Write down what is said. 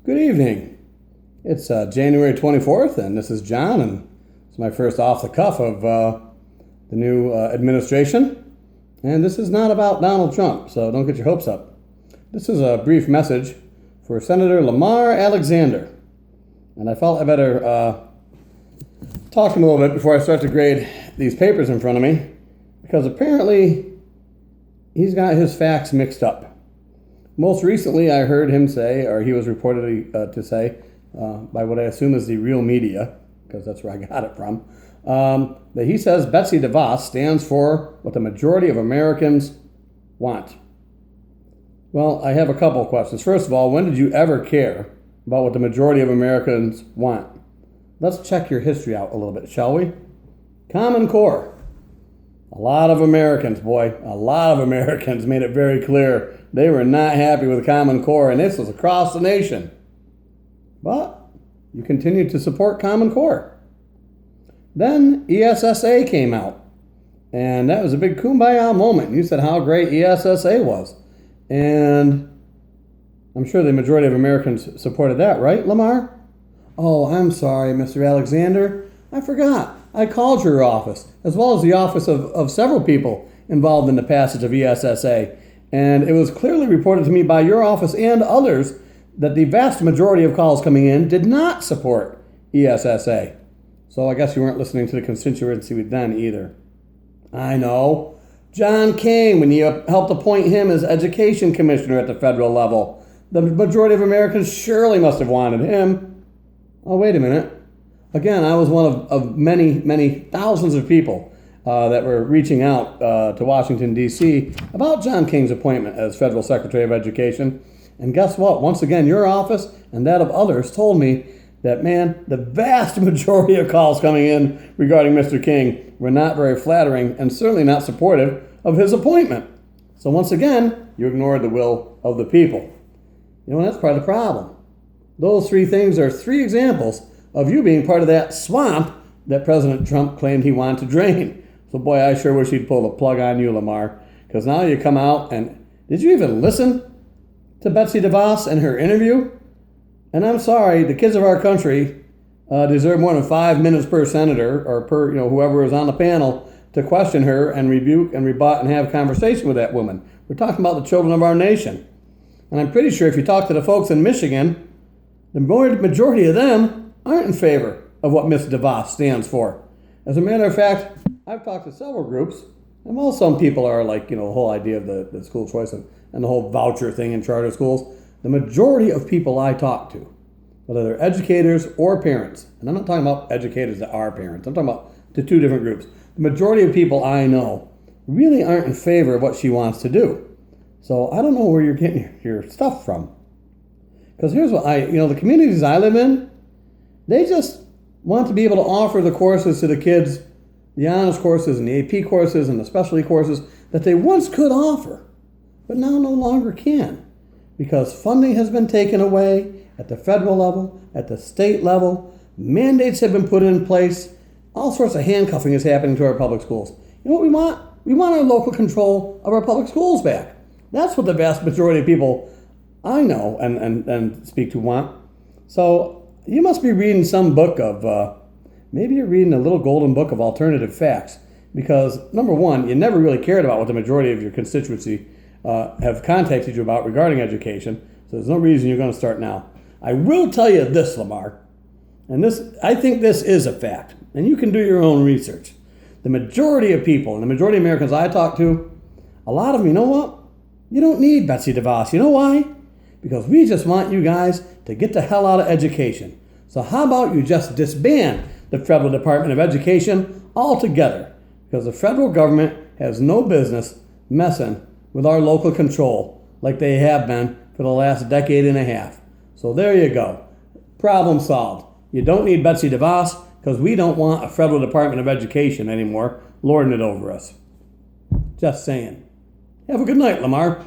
Good evening. It's January 24th, and this is John, and it's my first off the cuff of the new administration. And this is not about Donald Trump, so don't get your hopes up. This is a brief message for Senator Lamar Alexander. And I felt I better talk to him a little bit before I start to grade these papers in front of me, because apparently he's got his facts mixed up. Most recently, I heard him say, or he was reported to say, by what I assume is the real media, because that's where I got it from, that he says Betsy DeVos stands for what the majority of Americans want. Well, I have a couple of questions. First of all, when did you ever care about what the majority of Americans want? Let's check your history out a little bit, shall we? Common Core. A lot of Americans, made it very clear they were not happy with Common Core, and this was across the nation. But you continued to support Common Core. Then ESSA came out, and that was a big kumbaya moment. You said how great ESSA was, and I'm sure the majority of Americans supported that, right, Lamar? Oh, I'm sorry, Mr. Alexander. I forgot. I called your office, as well as the office of several people involved in the passage of ESSA, and it was clearly reported to me by your office and others that the vast majority of calls coming in did not support ESSA. So I guess you weren't listening to the constituency then either. I know. John King, when you helped appoint him as education commissioner at the federal level, the majority of Americans surely must have wanted him. Oh, wait a minute. Again, I was one of many thousands of people that were reaching out to Washington, D.C. about John King's appointment as Federal Secretary of Education. And guess what? Once again, your office and that of others told me that, man, the vast majority of calls coming in regarding Mr. King were not very flattering and certainly not supportive of his appointment. So once again, you ignored the will of the people. You know, that's part of the problem. Those three things are three examples of you being part of that swamp that President Trump claimed he wanted to drain. So boy, I sure wish he'd pull the plug on you, Lamar, because now you come out and did you even listen to Betsy DeVos and her interview? And I'm sorry, the kids of our country deserve more than 5 minutes per senator or per whoever is on the panel to question her and rebuke and rebut and have a conversation with that woman. We're talking about the children of our nation. And I'm pretty sure if you talk to the folks in Michigan, the majority of them aren't in favor of what Miss DeVos stands for. As a matter of fact, I've talked to several groups, and while some people are like, the whole idea of the school choice and the whole voucher thing in charter schools, the majority of people I talk to, whether they're educators or parents, and I'm not talking about educators that are parents, I'm talking about the two different groups. The majority of people I know really aren't in favor of what she wants to do. So I don't know where you're getting your stuff from. Because here's what the communities I live in, they just want to be able to offer the courses to the kids, the honors courses and the AP courses and the specialty courses that they once could offer, but now no longer can, because funding has been taken away at the federal level, at the state level, mandates have been put in place, all sorts of handcuffing is happening to our public schools. You know what we want? We want our local control of our public schools back. That's what the vast majority of people I know and speak to want. So you must be reading some book of, maybe you're reading a little golden book of alternative facts, because number one, you never really cared about what the majority of your constituency have contacted you about regarding education, so there's no reason you're going to start now. I will tell you this, Lamar, and I think this is a fact, and you can do your own research. The majority of people, and the majority of Americans I talk to, a lot of them, you know what? You don't need Betsy DeVos. You know why? Because we just want you guys to get the hell out of education. So how about you just disband the Federal Department of Education altogether? Because the federal government has no business messing with our local control like they have been for the last decade and a half. So there you go. Problem solved. You don't need Betsy DeVos because we don't want a Federal Department of Education anymore lording it over us. Just saying. Have a good night, Lamar.